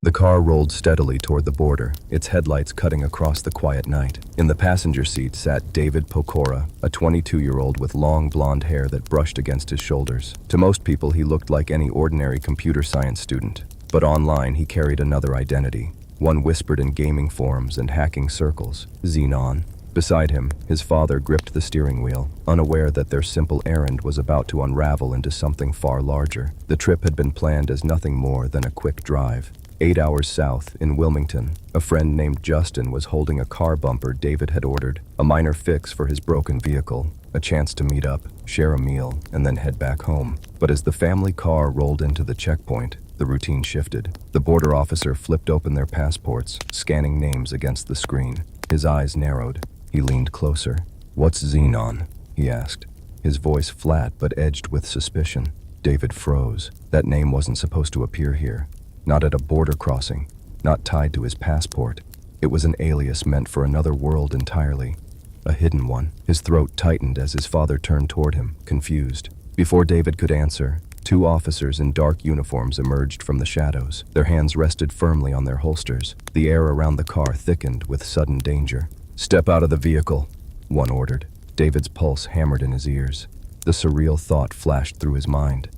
The car rolled steadily toward the border, its headlights cutting across the quiet night. In the passenger seat sat David Pokora, a 22-year-old with long blonde hair that brushed against his shoulders. To most people, he looked like any ordinary computer science student. But online, he carried another identity, one whispered in gaming forums and hacking circles: Xenon. Beside him, his father gripped the steering wheel, unaware that their simple errand was about to unravel into something far larger. The trip had been planned as nothing more than a quick drive. 8 hours south, in Wilmington, a friend named Justin was holding a car bumper David had ordered, a minor fix for his broken vehicle, a chance to meet up, share a meal, and then head back home. But as the family car rolled into the checkpoint, the routine shifted. The border officer flipped open their passports, scanning names against the screen. His eyes narrowed. He leaned closer. "What's Xenon?" he asked, his voice flat but edged with suspicion. David froze. That name wasn't supposed to appear here. Not at a border crossing, not tied to his passport. It was an alias meant for another world entirely, a hidden one. His throat tightened as his father turned toward him, confused. Before David could answer, 2 officers in dark uniforms emerged from the shadows. Their hands rested firmly on their holsters. The air around the car thickened with sudden danger. "Step out of the vehicle," one ordered. David's pulse hammered in his ears. The surreal thought flashed through his mind.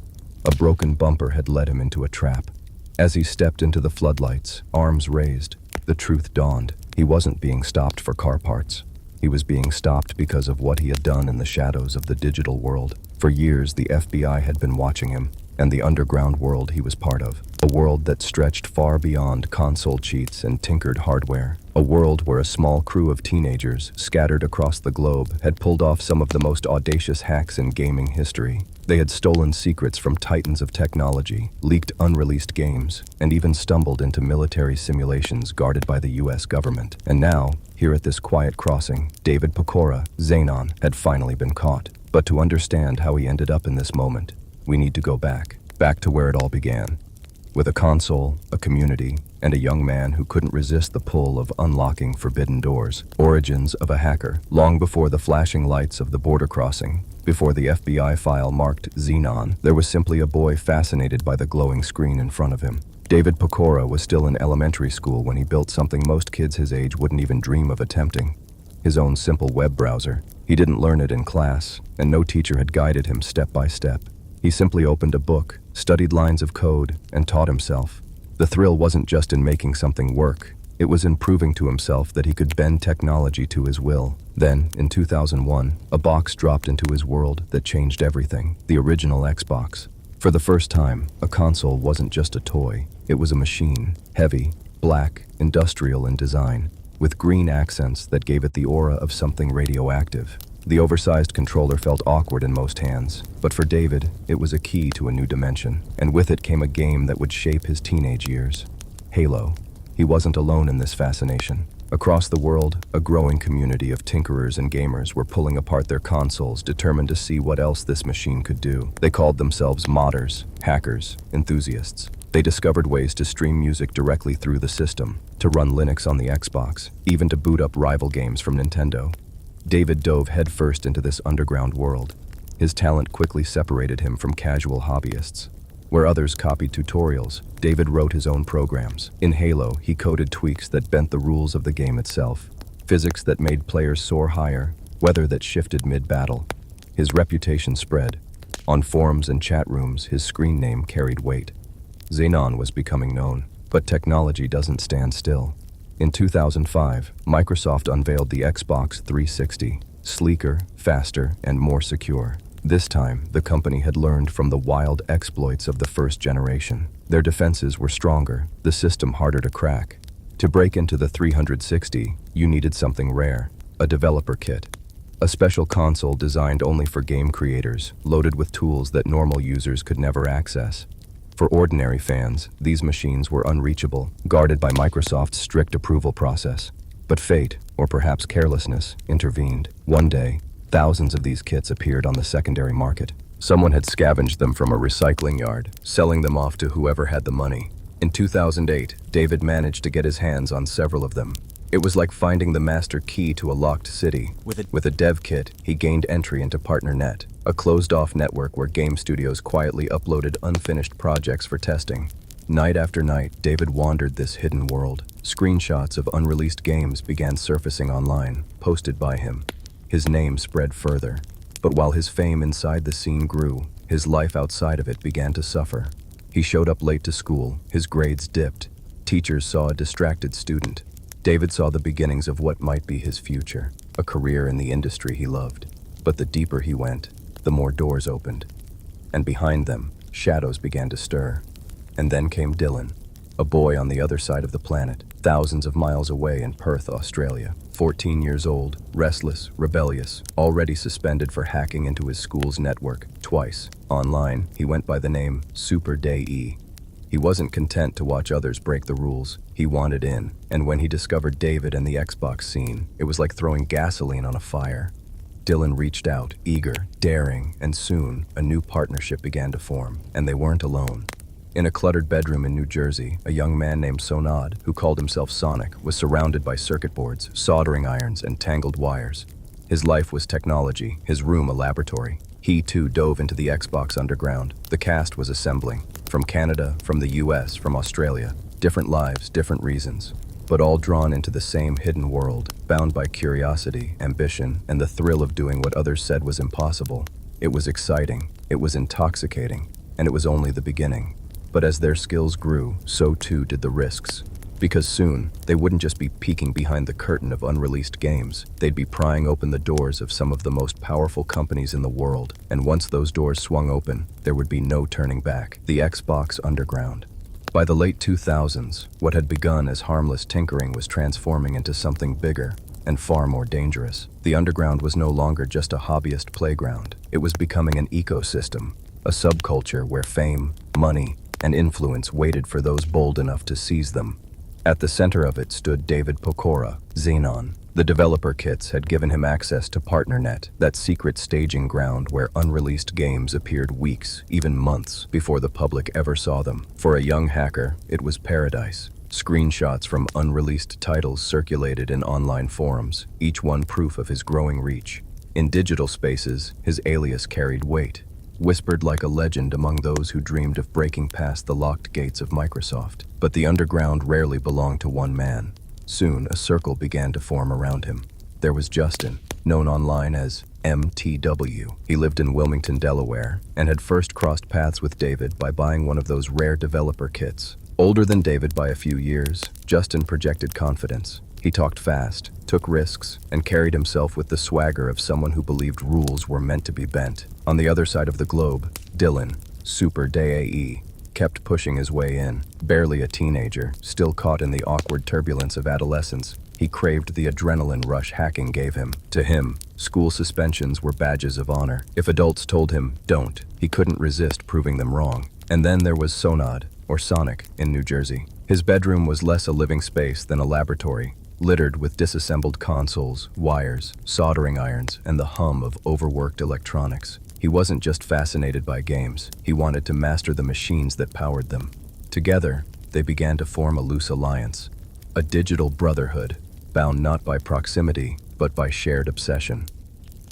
A broken bumper had led him into a trap. As he stepped into the floodlights, arms raised, the truth dawned. He wasn't being stopped for car parts. He was being stopped because of what he had done in the shadows of the digital world. For years, the FBI had been watching him, and the underground world he was part of. A world that stretched far beyond console cheats and tinkered hardware. A world where a small crew of teenagers, scattered across the globe, had pulled off some of the most audacious hacks in gaming history. They had stolen secrets from titans of technology, leaked unreleased games, and even stumbled into military simulations guarded by the US government. And now, here at this quiet crossing, David Pokora, Xenon, had finally been caught. But to understand how he ended up in this moment, we need to go back to where it all began. With a console, a community, and a young man who couldn't resist the pull of unlocking forbidden doors. Origins of a hacker, long before the flashing lights of the border crossing. Before the FBI file marked Xenon, there was simply a boy fascinated by the glowing screen in front of him. David Pokora was still in elementary school when he built something most kids his age wouldn't even dream of attempting. His own simple web browser. He didn't learn it in class, and no teacher had guided him step by step. He simply opened a book, studied lines of code, and taught himself. The thrill wasn't just in making something work. It was in proving to himself that he could bend technology to his will. Then, in 2001, a box dropped into his world that changed everything: the original Xbox. For the first time, a console wasn't just a toy. It was a machine, heavy, black, industrial in design, with green accents that gave it the aura of something radioactive. The oversized controller felt awkward in most hands, but for David, it was a key to a new dimension, and with it came a game that would shape his teenage years: Halo. He wasn't alone in this fascination. Across the world, a growing community of tinkerers and gamers were pulling apart their consoles, determined to see what else this machine could do. They called themselves modders, hackers, enthusiasts. They discovered ways to stream music directly through the system, to run Linux on the Xbox, even to boot up rival games from Nintendo. David dove headfirst into this underground world. His talent quickly separated him from casual hobbyists. Where others copied tutorials, David wrote his own programs. In Halo, he coded tweaks that bent the rules of the game itself. Physics that made players soar higher, weather that shifted mid-battle. His reputation spread. On forums and chat rooms, his screen name carried weight. Xenon was becoming known, but technology doesn't stand still. In 2005, Microsoft unveiled the Xbox 360, sleeker, faster, and more secure. This time, the company had learned from the wild exploits of the first generation. Their defenses were stronger, the system harder to crack. To break into the 360, you needed something rare: a developer kit. A special console designed only for game creators, loaded with tools that normal users could never access. For ordinary fans, these machines were unreachable, guarded by Microsoft's strict approval process. But fate, or perhaps carelessness, intervened. One day, thousands of these kits appeared on the secondary market. Someone had scavenged them from a recycling yard, selling them off to whoever had the money. In 2008, David managed to get his hands on several of them. It was like finding the master key to a locked city. With a dev kit, he gained entry into PartnerNet, a closed-off network where game studios quietly uploaded unfinished projects for testing. Night after night, David wandered this hidden world. Screenshots of unreleased games began surfacing online, posted by him. His name spread further. But while his fame inside the scene grew, his life outside of it began to suffer. He showed up late to school, his grades dipped. Teachers saw a distracted student. David saw the beginnings of what might be his future, a career in the industry he loved. But the deeper he went, the more doors opened. And behind them, shadows began to stir. And then came Dylan, a boy on the other side of the planet, thousands of miles away in Perth, Australia. 14 years old, restless, rebellious, already suspended for hacking into his school's network twice. Online, he went by the name Super Day E. He wasn't content to watch others break the rules. He wanted in, and when he discovered David and the Xbox scene, it was like throwing gasoline on a fire. Dylan reached out, eager, daring, and soon, a new partnership began to form, and they weren't alone. In a cluttered bedroom in New Jersey, a young man named Sonad, who called himself Sonic, was surrounded by circuit boards, soldering irons, and tangled wires. His life was technology, his room a laboratory. He too dove into the Xbox underground. The cast was assembling. From Canada, from the US, from Australia. Different lives, different reasons. But all drawn into the same hidden world, bound by curiosity, ambition, and the thrill of doing what others said was impossible. It was exciting, it was intoxicating, and it was only the beginning. But as their skills grew, so too did the risks. Because soon, they wouldn't just be peeking behind the curtain of unreleased games, they'd be prying open the doors of some of the most powerful companies in the world. And once those doors swung open, there would be no turning back. The Xbox Underground. By the late 2000s, what had begun as harmless tinkering was transforming into something bigger and far more dangerous. The Underground was no longer just a hobbyist playground. It was becoming an ecosystem, a subculture where fame, money, and influence waited for those bold enough to seize them. At the center of it stood David Pokora, Xenon. The developer kits had given him access to PartnerNet, that secret staging ground where unreleased games appeared weeks, even months, before the public ever saw them. For a young hacker, it was paradise. Screenshots from unreleased titles circulated in online forums, each one proof of his growing reach. In digital spaces, his alias carried weight, whispered like a legend among those who dreamed of breaking past the locked gates of Microsoft. But the underground rarely belonged to one man. Soon, a circle began to form around him. There was Justin, known online as MTW. He lived in Wilmington, Delaware, and had first crossed paths with David by buying one of those rare developer kits. Older than David by a few years, Justin projected confidence. He talked fast, took risks, and carried himself with the swagger of someone who believed rules were meant to be bent. On the other side of the globe, Dylan, Super Day AE, kept pushing his way in. Barely a teenager, still caught in the awkward turbulence of adolescence, he craved the adrenaline rush hacking gave him. To him, school suspensions were badges of honor. If adults told him, don't, he couldn't resist proving them wrong. And then there was Sonad, or Sonic, in New Jersey. His bedroom was less a living space than a laboratory, littered with disassembled consoles, wires, soldering irons, and the hum of overworked electronics. He wasn't just fascinated by games, he wanted to master the machines that powered them. Together, they began to form a loose alliance, a digital brotherhood, bound not by proximity, but by shared obsession.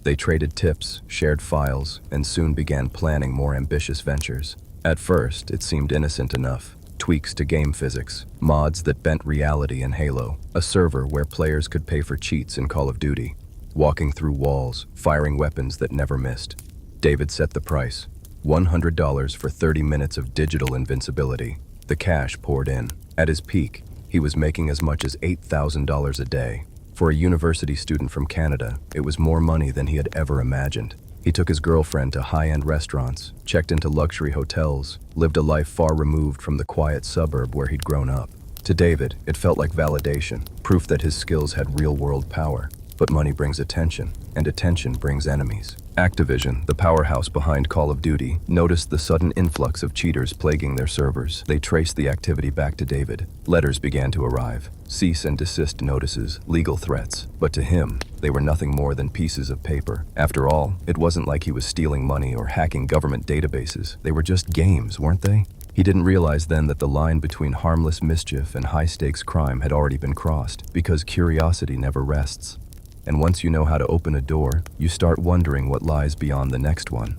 They traded tips, shared files, and soon began planning more ambitious ventures. At first, it seemed innocent enough. Tweaks to game physics, mods that bent reality in Halo, a server where players could pay for cheats in Call of Duty, walking through walls, firing weapons that never missed. David set the price, $100 for 30 minutes of digital invincibility. The cash poured in. At his peak, he was making as much as $8,000 a day. For a university student from Canada, it was more money than he had ever imagined. He took his girlfriend to high-end restaurants, checked into luxury hotels, lived a life far removed from the quiet suburb where he'd grown up. To David, it felt like validation, proof that his skills had real-world power. But money brings attention, and attention brings enemies. Activision, the powerhouse behind Call of Duty, noticed the sudden influx of cheaters plaguing their servers. They traced the activity back to David. Letters began to arrive, cease and desist notices, legal threats. But to him, they were nothing more than pieces of paper. After all, it wasn't like he was stealing money or hacking government databases. They were just games, weren't they? He didn't realize then that the line between harmless mischief and high-stakes crime had already been crossed, because curiosity never rests. And once you know how to open a door, you start wondering what lies beyond the next one.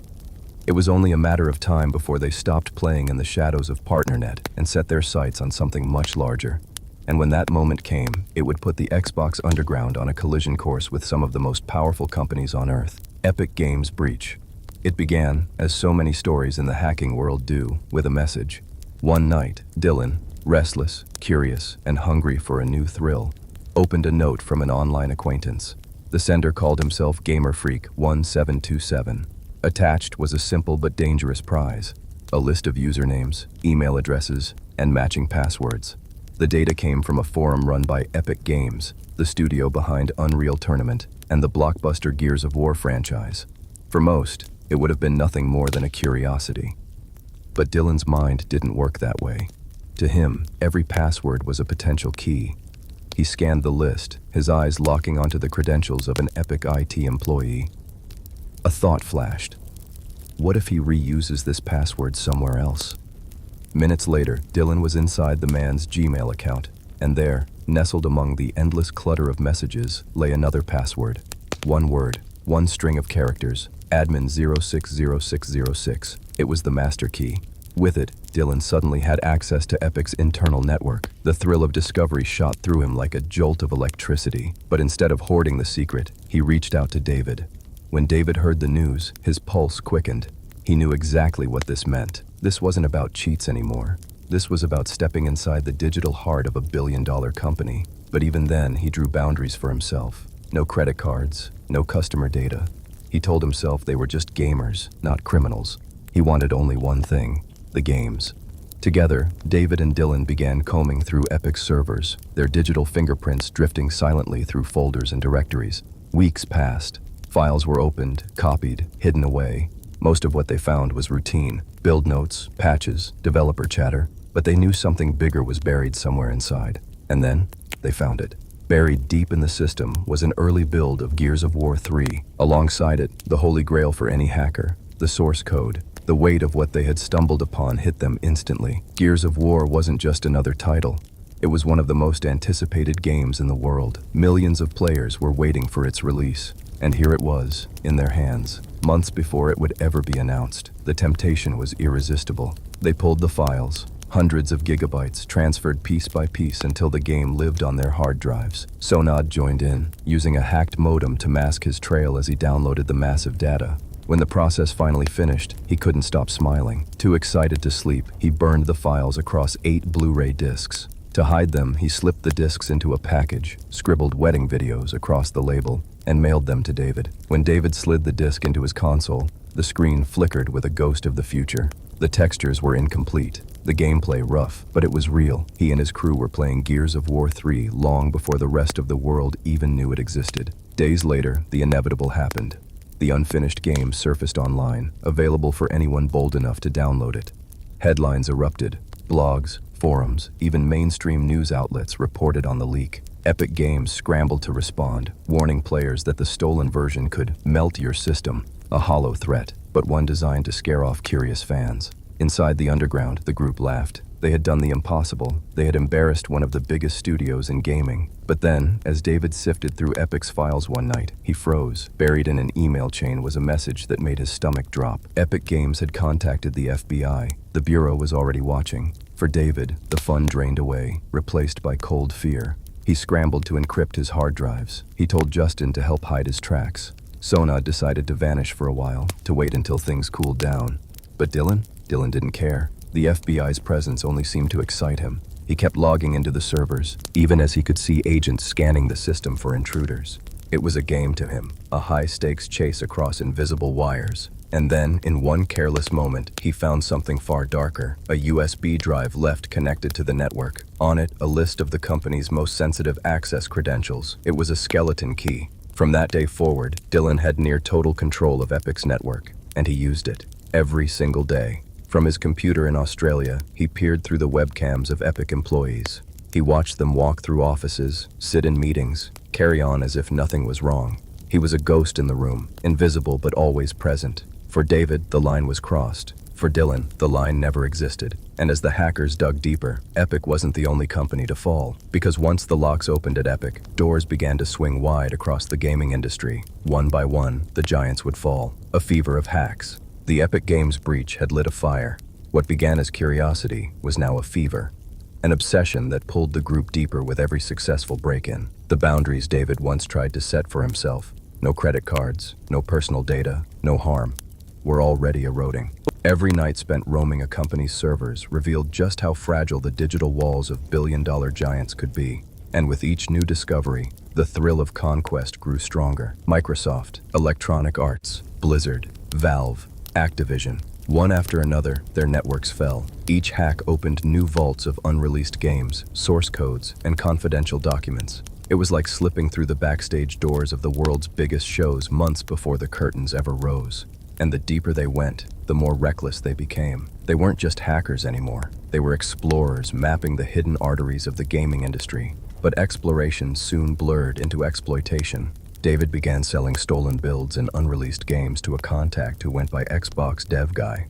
It was only a matter of time before they stopped playing in the shadows of PartnerNet and set their sights on something much larger. And when that moment came, it would put the Xbox Underground on a collision course with some of the most powerful companies on Earth. Epic Games breach. It began, as so many stories in the hacking world do, with a message. One night, Dylan, restless, curious, and hungry for a new thrill, opened a note from an online acquaintance. The sender called himself GamerFreak1727. Attached was a simple but dangerous prize, a list of usernames, email addresses, and matching passwords. The data came from a forum run by Epic Games, the studio behind Unreal Tournament and the blockbuster Gears of War franchise. For most, it would have been nothing more than a curiosity. But Dylan's mind didn't work that way. To him, every password was a potential key. He scanned the list, his eyes locking onto the credentials of an Epic IT employee. A thought flashed. What if he reuses this password somewhere else? Minutes later, Dylan was inside the man's Gmail account, and there, nestled among the endless clutter of messages, lay another password. One word, one string of characters, admin 060606. It was the master key. With it, Dylan suddenly had access to Epic's internal network. The thrill of discovery shot through him like a jolt of electricity. But instead of hoarding the secret, he reached out to David. When David heard the news, his pulse quickened. He knew exactly what this meant. This wasn't about cheats anymore. This was about stepping inside the digital heart of a billion-dollar company. But even then, he drew boundaries for himself. No credit cards, no customer data. He told himself they were just gamers, not criminals. He wanted only one thing, the games. Together, David and Dylan began combing through Epic's servers, their digital fingerprints drifting silently through folders and directories. Weeks passed. Files were opened, copied, hidden away. Most of what they found was routine, build notes, patches, developer chatter, but they knew something bigger was buried somewhere inside. And then, they found it. Buried deep in the system was an early build of Gears of War 3. Alongside it, the holy grail for any hacker, the source code. The weight of what they had stumbled upon hit them instantly. Gears of War wasn't just another title. It was one of the most anticipated games in the world. Millions of players were waiting for its release. And here it was, in their hands, months before it would ever be announced. The temptation was irresistible. They pulled the files, hundreds of gigabytes transferred piece by piece until the game lived on their hard drives. Sonad joined in, using a hacked modem to mask his trail as he downloaded the massive data. When the process finally finished, he couldn't stop smiling. Too excited to sleep, he burned the files across 8 Blu-ray discs. To hide them, he slipped the discs into a package, scribbled wedding videos across the label, and mailed them to David. When David slid the disc into his console, the screen flickered with a ghost of the future. The textures were incomplete, the gameplay rough, but it was real. He and his crew were playing Gears of War 3 long before the rest of the world even knew it existed. Days later, the inevitable happened. The unfinished game surfaced online, available for anyone bold enough to download it. Headlines erupted. Blogs, forums, even mainstream news outlets reported on the leak. Epic Games scrambled to respond, warning players that the stolen version could melt your system, a hollow threat, but one designed to scare off curious fans. Inside the underground, the group laughed. They had done the impossible. They had embarrassed one of the biggest studios in gaming. But then, as David sifted through Epic's files one night, he froze. Buried in an email chain was a message that made his stomach drop. Epic Games had contacted the FBI. The Bureau was already watching. For David, the fun drained away, replaced by cold fear. He scrambled to encrypt his hard drives. He told Justin to help hide his tracks. Sonad decided to vanish for a while, to wait until things cooled down. But Dylan didn't care. The FBI's presence only seemed to excite him. He kept logging into the servers, even as he could see agents scanning the system for intruders. It was a game to him, a high-stakes chase across invisible wires. And then, in one careless moment, he found something far darker, a USB drive left connected to the network. On it, a list of the company's most sensitive access credentials. It was a skeleton key. From that day forward, Dylan had near total control of Epic's network, and he used it every single day. From his computer in Australia, he peered through the webcams of Epic employees. He watched them walk through offices, sit in meetings, carry on as if nothing was wrong. He was a ghost in the room, invisible but always present. For David, the line was crossed. For Dylan, the line never existed. And as the hackers dug deeper, Epic wasn't the only company to fall. Because once the locks opened at Epic, doors began to swing wide across the gaming industry. One by one, the giants would fall. A fever of hacks, The Epic Games breach had lit a fire. What began as curiosity was now a fever, an obsession that pulled the group deeper with every successful break-in. The boundaries David once tried to set for himself, no credit cards, no personal data, no harm, were already eroding. Every night spent roaming a company's servers revealed just how fragile the digital walls of billion-dollar giants could be. And with each new discovery, the thrill of conquest grew stronger. Microsoft, Electronic Arts, Blizzard, Valve, Activision. One after another, their networks fell. Each hack opened new vaults of unreleased games, source codes, and confidential documents. It was like slipping through the backstage doors of the world's biggest shows months before the curtains ever rose. And the deeper they went, the more reckless they became. They weren't just hackers anymore. They were explorers mapping the hidden arteries of the gaming industry. But exploration soon blurred into exploitation. David began selling stolen builds and unreleased games to a contact who went by Xbox Dev Guy.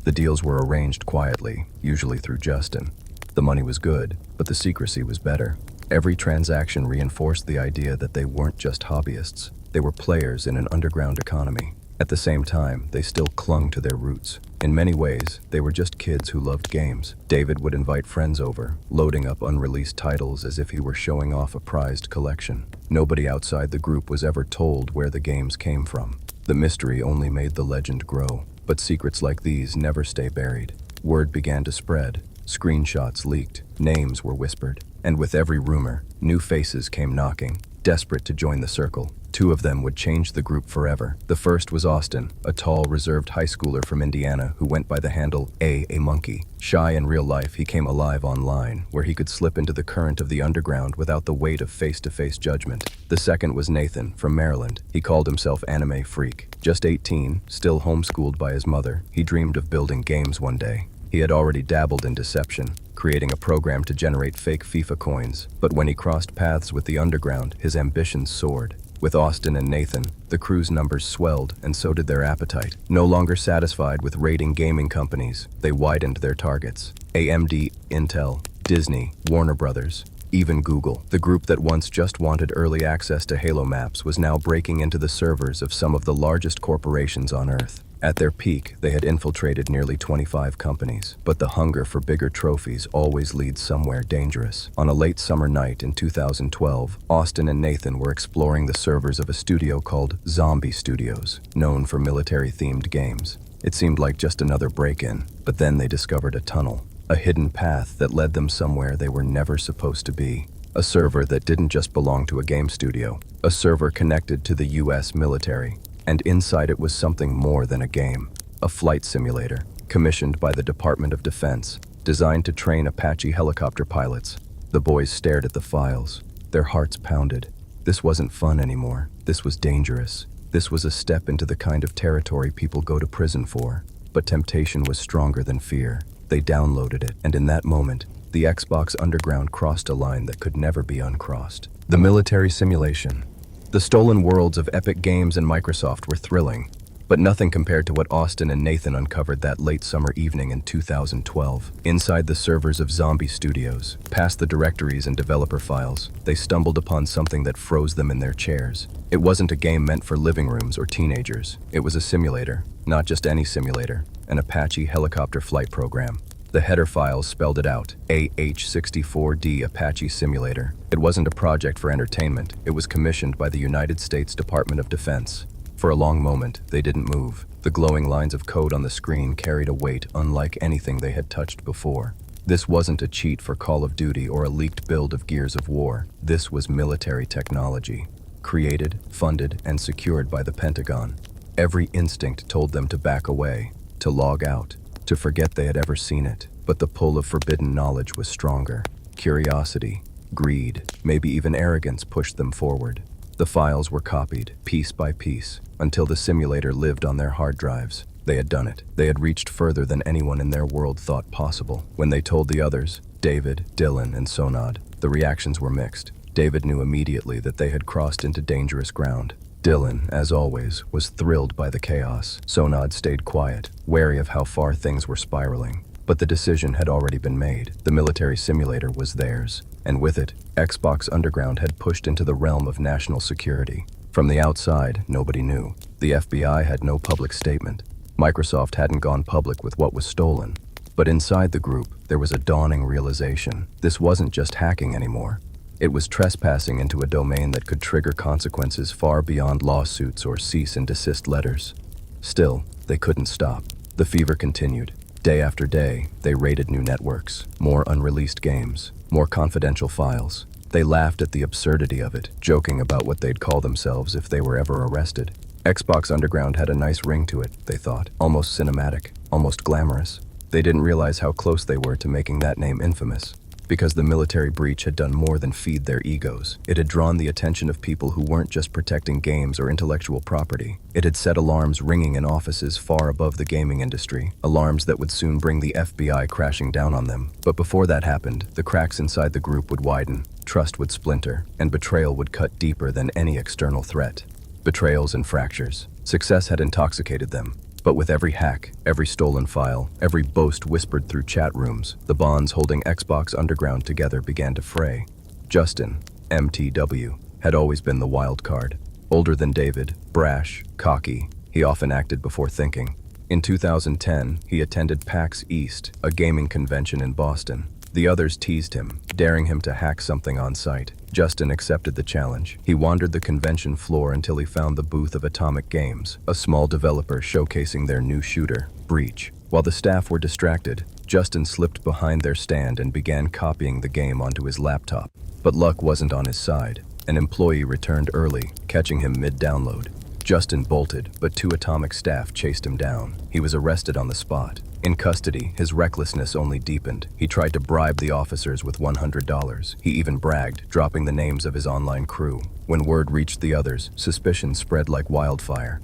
The deals were arranged quietly, usually through Justin. The money was good, but the secrecy was better. Every transaction reinforced the idea that they weren't just hobbyists. They were players in an underground economy. At the same time, they still clung to their roots. In many ways, they were just kids who loved games. David would invite friends over, loading up unreleased titles as if he were showing off a prized collection. Nobody outside the group was ever told where the games came from. The mystery only made the legend grow. But secrets like these never stay buried. Word began to spread. Screenshots leaked. Names were whispered. And with every rumor, new faces came knocking, desperate to join the circle. Two of them would change the group forever. The first was Austin, a tall, reserved high schooler from Indiana who went by the handle A Monkey. Shy in real life, he came alive online, where he could slip into the current of the underground without the weight of face-to-face judgment. The second was Nathan, from Maryland. He called himself Anime Freak. Just 18, still homeschooled by his mother, he dreamed of building games one day. He had already dabbled in deception, creating a program to generate fake FIFA coins. But when he crossed paths with the underground, his ambitions soared. With Austin and Nathan, the crew's numbers swelled, and so did their appetite. No longer satisfied with raiding gaming companies, they widened their targets. AMD, Intel, Disney, Warner Brothers, even Google. The group that once just wanted early access to Halo maps was now breaking into the servers of some of the largest corporations on Earth. At their peak, they had infiltrated nearly 25 companies, but the hunger for bigger trophies always leads somewhere dangerous. On a late summer night in 2012, Austin and Nathan were exploring the servers of a studio called Zombie Studios, known for military-themed games. It seemed like just another break-in, but then they discovered a tunnel, a hidden path that led them somewhere they were never supposed to be. A server that didn't just belong to a game studio, a server connected to the US military. And inside it was something more than a game, a flight simulator, commissioned by the Department of Defense, designed to train Apache helicopter pilots. The boys stared at the files. Their hearts pounded. This wasn't fun anymore. This was dangerous. This was a step into the kind of territory people go to prison for. But temptation was stronger than fear. They downloaded it, and in that moment, the Xbox Underground crossed a line that could never be uncrossed. The military simulation. The stolen worlds of Epic Games and Microsoft were thrilling, but nothing compared to what Austin and Nathan uncovered that late summer evening in 2012. Inside the servers of Zombie Studios, past the directories and developer files, they stumbled upon something that froze them in their chairs. It wasn't a game meant for living rooms or teenagers. It was a simulator, not just any simulator, an Apache helicopter flight program. The header files spelled it out, AH-64D Apache Simulator. It wasn't a project for entertainment. It was commissioned by the United States Department of Defense. For a long moment, they didn't move. The glowing lines of code on the screen carried a weight unlike anything they had touched before. This wasn't a cheat for Call of Duty or a leaked build of Gears of War. This was military technology, created, funded, and secured by the Pentagon. Every instinct told them to back away, to log out, to forget they had ever seen it. But the pull of forbidden knowledge was stronger. Curiosity, greed, maybe even arrogance pushed them forward. The files were copied, piece by piece, until the simulator lived on their hard drives. They had done it. They had reached further than anyone in their world thought possible. When they told the others, David, Dylan, and Sonad, the reactions were mixed. David knew immediately that they had crossed into dangerous ground. Dylan, as always, was thrilled by the chaos. Sonad stayed quiet, wary of how far things were spiraling. But the decision had already been made. The military simulator was theirs. And with it, Xbox Underground had pushed into the realm of national security. From the outside, nobody knew. The FBI had no public statement. Microsoft hadn't gone public with what was stolen. But inside the group, there was a dawning realization. This wasn't just hacking anymore. It was trespassing into a domain that could trigger consequences far beyond lawsuits or cease and desist letters. Still, they couldn't stop. The fever continued. Day after day, they raided new networks, more unreleased games, more confidential files. They laughed at the absurdity of it, joking about what they'd call themselves if they were ever arrested. Xbox Underground had a nice ring to it, they thought, almost cinematic, almost glamorous. They didn't realize how close they were to making that name infamous. Because the military breach had done more than feed their egos. It had drawn the attention of people who weren't just protecting games or intellectual property. It had set alarms ringing in offices far above the gaming industry, alarms that would soon bring the FBI crashing down on them. But before that happened, the cracks inside the group would widen, trust would splinter, and betrayal would cut deeper than any external threat. Betrayals and fractures. Success had intoxicated them. But with every hack, every stolen file, every boast whispered through chat rooms, the bonds holding Xbox Underground together began to fray. Justin, MTW, had always been the wild card. Older than David, brash, cocky, he often acted before thinking. In 2010, he attended PAX East, a gaming convention in Boston. The others teased him, daring him to hack something on site. Justin accepted the challenge. He wandered the convention floor until he found the booth of Atomic Games, a small developer showcasing their new shooter, Breach. While the staff were distracted, Justin slipped behind their stand and began copying the game onto his laptop. But luck wasn't on his side. An employee returned early, catching him mid-download. Justin bolted, but 2 Atomic staff chased him down. He was arrested on the spot. In custody, his recklessness only deepened. He tried to bribe the officers with $100. He even bragged, dropping the names of his online crew. When word reached the others, suspicion spread like wildfire.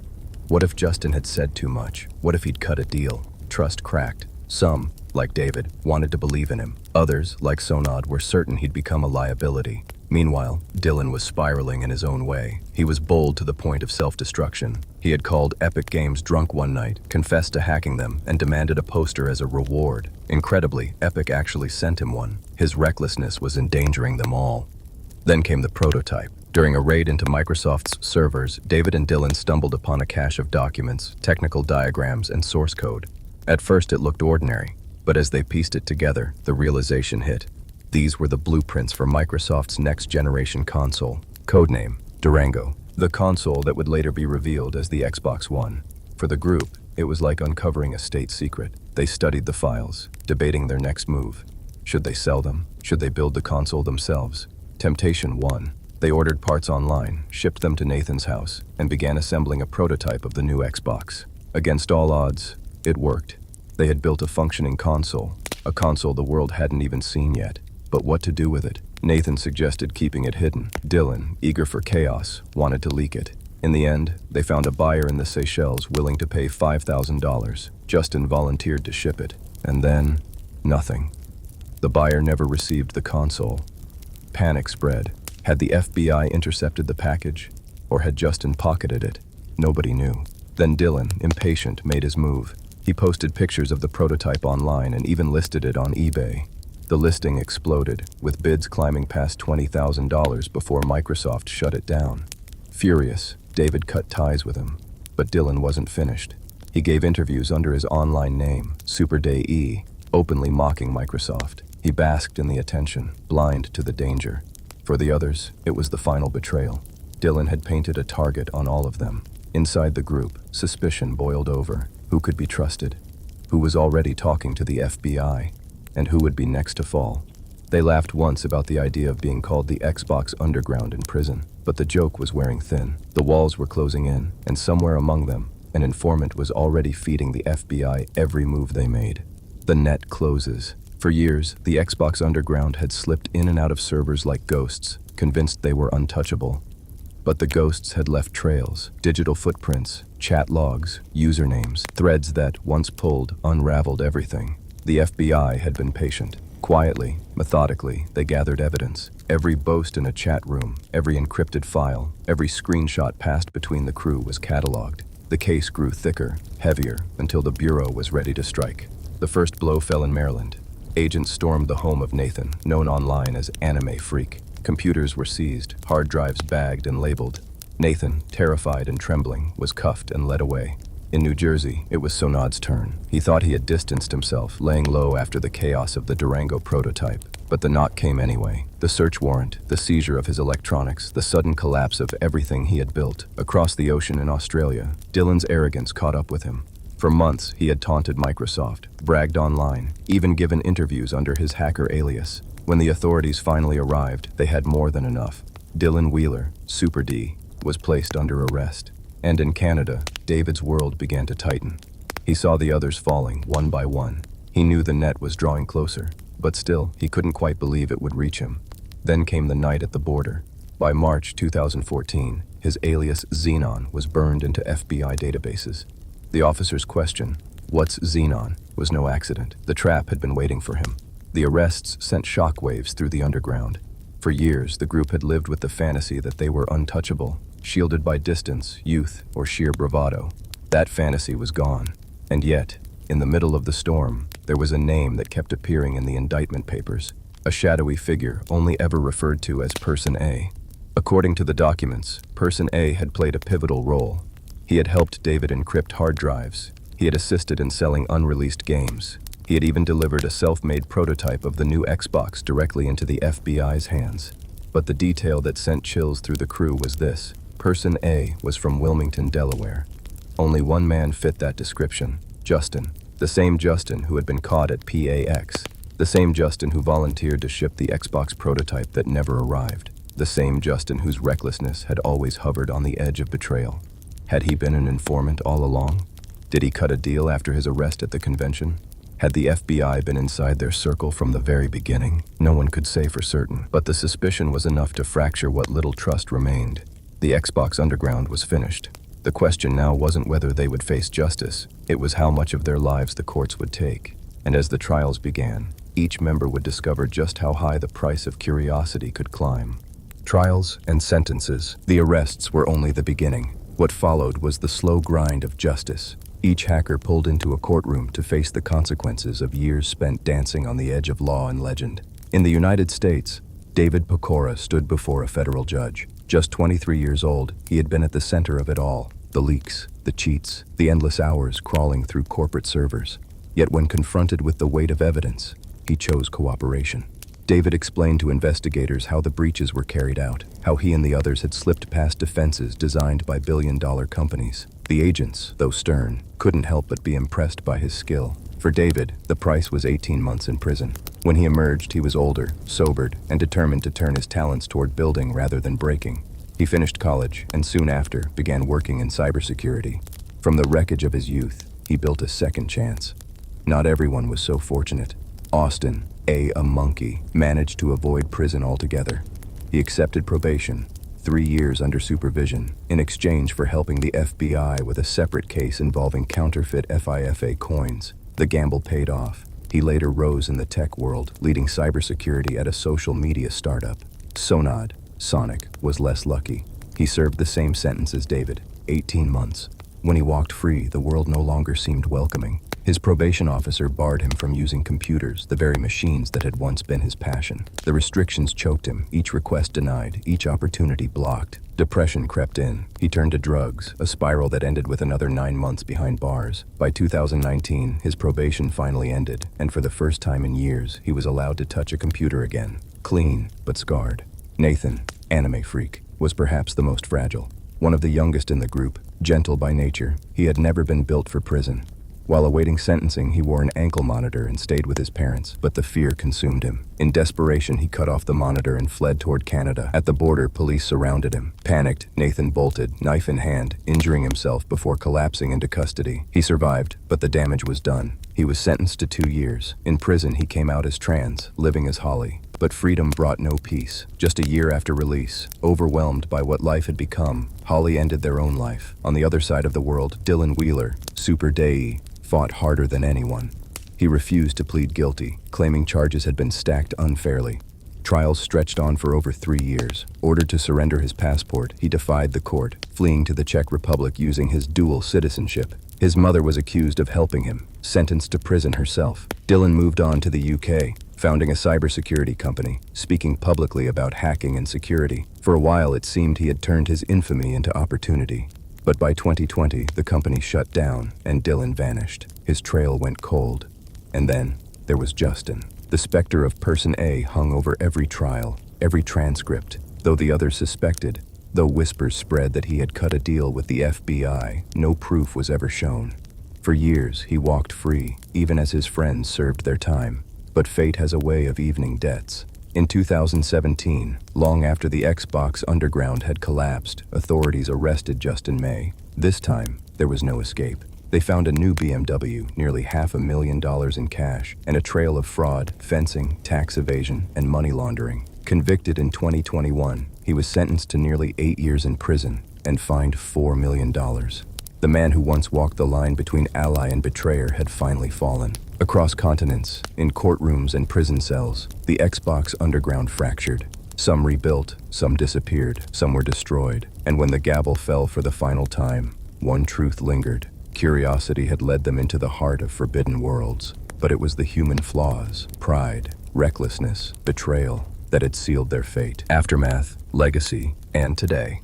What if Justin had said too much? What if he'd cut a deal? Trust cracked. Some, like David, wanted to believe in him. Others, like Sonad, were certain he'd become a liability. Meanwhile, Dylan was spiraling in his own way. He was bold to the point of self-destruction. He had called Epic Games drunk one night, confessed to hacking them, and demanded a poster as a reward. Incredibly, Epic actually sent him one. His recklessness was endangering them all. Then came the prototype. During a raid into Microsoft's servers, David and Dylan stumbled upon a cache of documents, technical diagrams, and source code. At first it looked ordinary, but as they pieced it together, the realization hit. These were the blueprints for Microsoft's next-generation console, codename Durango, the console that would later be revealed as the Xbox One. For the group, it was like uncovering a state secret. They studied the files, debating their next move. Should they sell them? Should they build the console themselves? Temptation won. They ordered parts online, shipped them to Nathan's house, and began assembling a prototype of the new Xbox. Against all odds, it worked. They had built a functioning console, a console the world hadn't even seen yet. But what to do with it? Nathan suggested keeping it hidden. Dylan, eager for chaos, wanted to leak it. In the end, they found a buyer in the Seychelles willing to pay $5,000. Justin volunteered to ship it. And then, nothing. The buyer never received the console. Panic spread. Had the FBI intercepted the package? Or had Justin pocketed it? Nobody knew. Then Dylan, impatient, made his move. He posted pictures of the prototype online and even listed it on eBay. The listing exploded, with bids climbing past $20,000 before Microsoft shut it down. Furious, David cut ties with him. But Dylan wasn't finished. He gave interviews under his online name, Super Day E, openly mocking Microsoft. He basked in the attention, blind to the danger. For the others, it was the final betrayal. Dylan had painted a target on all of them. Inside the group, suspicion boiled over. Who could be trusted? Who was already talking to the FBI? And who would be next to fall? They laughed once about the idea of being called the Xbox Underground in prison, but the joke was wearing thin. The walls were closing in, and somewhere among them, an informant was already feeding the FBI every move they made. The net closes. For years, the Xbox Underground had slipped in and out of servers like ghosts, convinced they were untouchable. But the ghosts had left trails, digital footprints, chat logs, usernames, threads that, once pulled, unraveled everything. The FBI had been patient. Quietly, methodically, they gathered evidence. Every boast in a chat room, every encrypted file, every screenshot passed between the crew was cataloged. The case grew thicker, heavier, until the Bureau was ready to strike. The first blow fell in Maryland. Agents stormed the home of Nathan, known online as Anime Freak. Computers were seized, hard drives bagged and labeled. Nathan, terrified and trembling, was cuffed and led away. In New Jersey, it was Sonad's turn. He thought he had distanced himself, laying low after the chaos of the Durango prototype. But the knock came anyway. The search warrant, the seizure of his electronics, the sudden collapse of everything he had built. Across the ocean in Australia, Dylan's arrogance caught up with him. For months, he had taunted Microsoft, bragged online, even given interviews under his hacker alias. When the authorities finally arrived, they had more than enough. Dylan Wheeler, Super D, was placed under arrest. And in Canada, David's world began to tighten. He saw the others falling, one by one. He knew the net was drawing closer, but still, he couldn't quite believe it would reach him. Then came the night at the border. By March 2014, his alias Xenon was burned into FBI databases. The officer's question, "What's Xenon?" was no accident. The trap had been waiting for him. The arrests sent shockwaves through the underground. For years, the group had lived with the fantasy that they were untouchable, shielded by distance, youth, or sheer bravado. That fantasy was gone. And yet, in the middle of the storm, there was a name that kept appearing in the indictment papers, a shadowy figure only ever referred to as Person A. According to the documents, Person A had played a pivotal role. He had helped David encrypt hard drives. He had assisted in selling unreleased games. He had even delivered a self-made prototype of the new Xbox directly into the FBI's hands. But the detail that sent chills through the crew was this: Person A was from Wilmington, Delaware. Only one man fit that description: Justin. The same Justin who had been caught at PAX. The same Justin who volunteered to ship the Xbox prototype that never arrived. The same Justin whose recklessness had always hovered on the edge of betrayal. Had he been an informant all along? Did he cut a deal after his arrest at the convention? Had the FBI been inside their circle from the very beginning? No one could say for certain, but the suspicion was enough to fracture what little trust remained. The Xbox Underground was finished. The question now wasn't whether they would face justice, it was how much of their lives the courts would take. And as the trials began, each member would discover just how high the price of curiosity could climb. Trials and sentences. The arrests were only the beginning. What followed was the slow grind of justice. Each hacker pulled into a courtroom to face the consequences of years spent dancing on the edge of law and legend. In the United States, David Pecora stood before a federal judge. Just 23 years old, he had been at the center of it all: the leaks, the cheats, the endless hours crawling through corporate servers. Yet when confronted with the weight of evidence, he chose cooperation. David explained to investigators how the breaches were carried out, how he and the others had slipped past defenses designed by billion-dollar companies. The agents, though stern, couldn't help but be impressed by his skill. For David, the price was 18 months in prison. When he emerged, he was older, sobered, and determined to turn his talents toward building rather than breaking. He finished college, and soon after, began working in cybersecurity. From the wreckage of his youth, he built a second chance. Not everyone was so fortunate. Austin, a monkey, managed to avoid prison altogether. He accepted probation, 3 years under supervision, in exchange for helping the FBI with a separate case involving counterfeit FIFA coins. The gamble paid off. He later rose in the tech world, leading cybersecurity at a social media startup. Sonic, was less lucky. He served the same sentence as David, 18 months. When he walked free, the world no longer seemed welcoming. His probation officer barred him from using computers, the very machines that had once been his passion. The restrictions choked him, each request denied, each opportunity blocked. Depression crept in. He turned to drugs, a spiral that ended with another 9 months behind bars. By 2019, his probation finally ended, and for the first time in years, he was allowed to touch a computer again. Clean, but scarred. Nathan, anime freak, was perhaps the most fragile. One of the youngest in the group, gentle by nature, he had never been built for prison. While awaiting sentencing, he wore an ankle monitor and stayed with his parents, but the fear consumed him. In desperation, he cut off the monitor and fled toward Canada. At the border, police surrounded him. Panicked, Nathan bolted, knife in hand, injuring himself before collapsing into custody. He survived, but the damage was done. He was sentenced to 2 years. In prison, he came out as trans, living as Holly. But freedom brought no peace. Just a year after release, overwhelmed by what life had become, Holly ended their own life. On the other side of the world, Dylan Wheeler, Super D, fought harder than anyone. He refused to plead guilty, claiming charges had been stacked unfairly. Trials stretched on for over 3 years. Ordered to surrender his passport, he defied the court, fleeing to the Czech Republic using his dual citizenship. His mother was accused of helping him, sentenced to prison herself. Dylan moved on to the UK, founding a cybersecurity company, speaking publicly about hacking and security. For a while, it seemed he had turned his infamy into opportunity. But by 2020, the company shut down and Dylan vanished. His trail went cold. And then there was Justin. The specter of Person A hung over every trial, every transcript, though the others suspected. Though whispers spread that he had cut a deal with the FBI, no proof was ever shown. For years, he walked free, even as his friends served their time. But fate has a way of evening debts. In 2017, long after the Xbox Underground had collapsed, authorities arrested Justin May. This time, there was no escape. They found a new BMW, nearly $500,000 in cash, and a trail of fraud, fencing, tax evasion, and money laundering. Convicted in 2021, he was sentenced to nearly 8 years in prison and fined $4 million. The man who once walked the line between ally and betrayer had finally fallen. Across continents, in courtrooms and prison cells, the Xbox Underground fractured. Some rebuilt, some disappeared, some were destroyed. And when the gavel fell for the final time, one truth lingered. Curiosity had led them into the heart of forbidden worlds. But it was the human flaws, pride, recklessness, betrayal, that had sealed their fate. Aftermath, legacy, and today.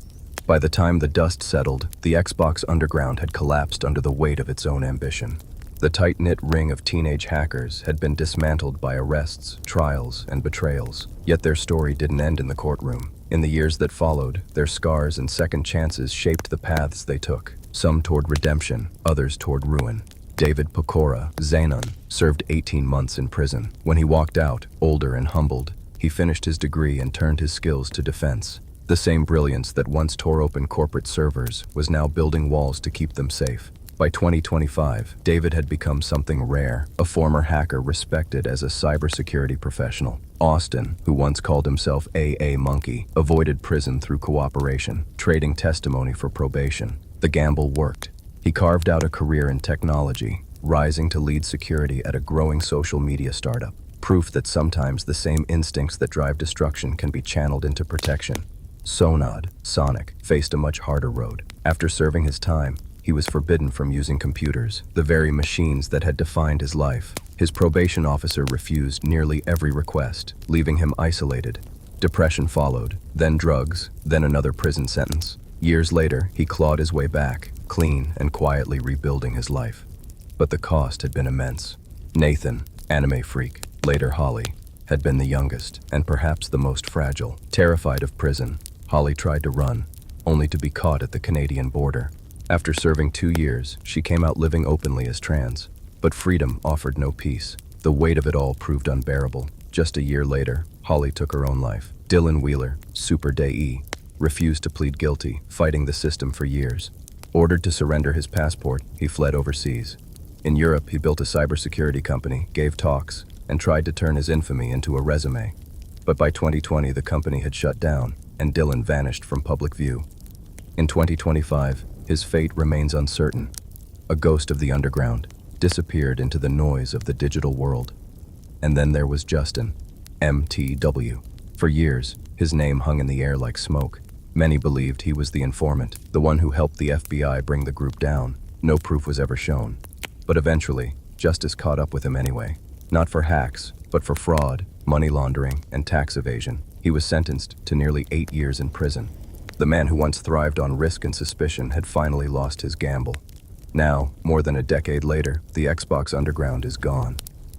By the time the dust settled, the Xbox Underground had collapsed under the weight of its own ambition. The tight-knit ring of teenage hackers had been dismantled by arrests, trials, and betrayals. Yet their story didn't end in the courtroom. In the years that followed, their scars and second chances shaped the paths they took, some toward redemption, others toward ruin. David Pokora, Xenon, served 18 months in prison. When he walked out, older and humbled, he finished his degree and turned his skills to defense. The same brilliance that once tore open corporate servers was now building walls to keep them safe. By 2025, David had become something rare, a former hacker respected as a cybersecurity professional. Austin, who once called himself AA Monkey, avoided prison through cooperation, trading testimony for probation. The gamble worked. He carved out a career in technology, rising to lead security at a growing social media startup. Proof that sometimes the same instincts that drive destruction can be channeled into protection. Sonic, faced a much harder road. After serving his time, he was forbidden from using computers, the very machines that had defined his life. His probation officer refused nearly every request, leaving him isolated. Depression followed, then drugs, then another prison sentence. Years later, he clawed his way back, clean and quietly rebuilding his life. But the cost had been immense. Nathan, anime freak, later Holly, had been the youngest and perhaps the most fragile. Terrified of prison, Holly tried to run, only to be caught at the Canadian border. After serving 2 years, she came out living openly as trans. But freedom offered no peace. The weight of it all proved unbearable. Just a year later, Holly took her own life. Dylan Wheeler, Super Day, refused to plead guilty, fighting the system for years. Ordered to surrender his passport, he fled overseas. In Europe, he built a cybersecurity company, gave talks, and tried to turn his infamy into a resume. But by 2020, the company had shut down, and Dylan vanished from public view. In 2025, his fate remains uncertain. A ghost of the underground, disappeared into the noise of the digital world. And then there was Justin, MTW. For years, his name hung in the air like smoke. Many believed he was the informant, the one who helped the FBI bring the group down. No proof was ever shown. But eventually, justice caught up with him anyway. Not for hacks, but for fraud, money laundering, and tax evasion. He was sentenced to nearly 8 years in prison. The man who once thrived on risk and suspicion had finally lost his gamble. Now, more than a decade later, the Xbox Underground is gone.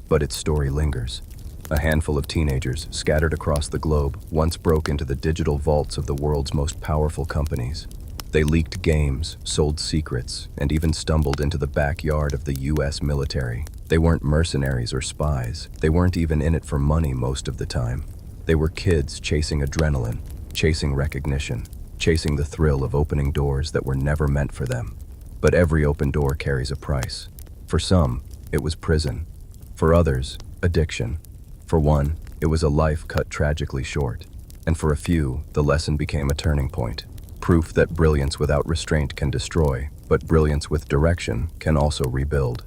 But its story lingers. A handful of teenagers, scattered across the globe, once broke into the digital vaults of the world's most powerful companies. They leaked games, sold secrets, and even stumbled into the backyard of the US military. They weren't mercenaries or spies. They weren't even in it for money most of the time. They were kids chasing adrenaline, chasing recognition, chasing the thrill of opening doors that were never meant for them. But every open door carries a price. For some, it was prison. For others, addiction. For one, it was a life cut tragically short. And for a few, the lesson became a turning point. Proof that brilliance without restraint can destroy, but brilliance with direction can also rebuild.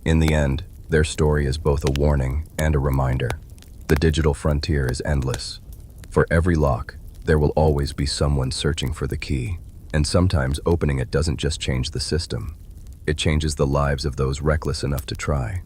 In the end, their story is both a warning and a reminder. The digital frontier is endless. For every lock, there will always be someone searching for the key. And sometimes opening it doesn't just change the system. It changes the lives of those reckless enough to try.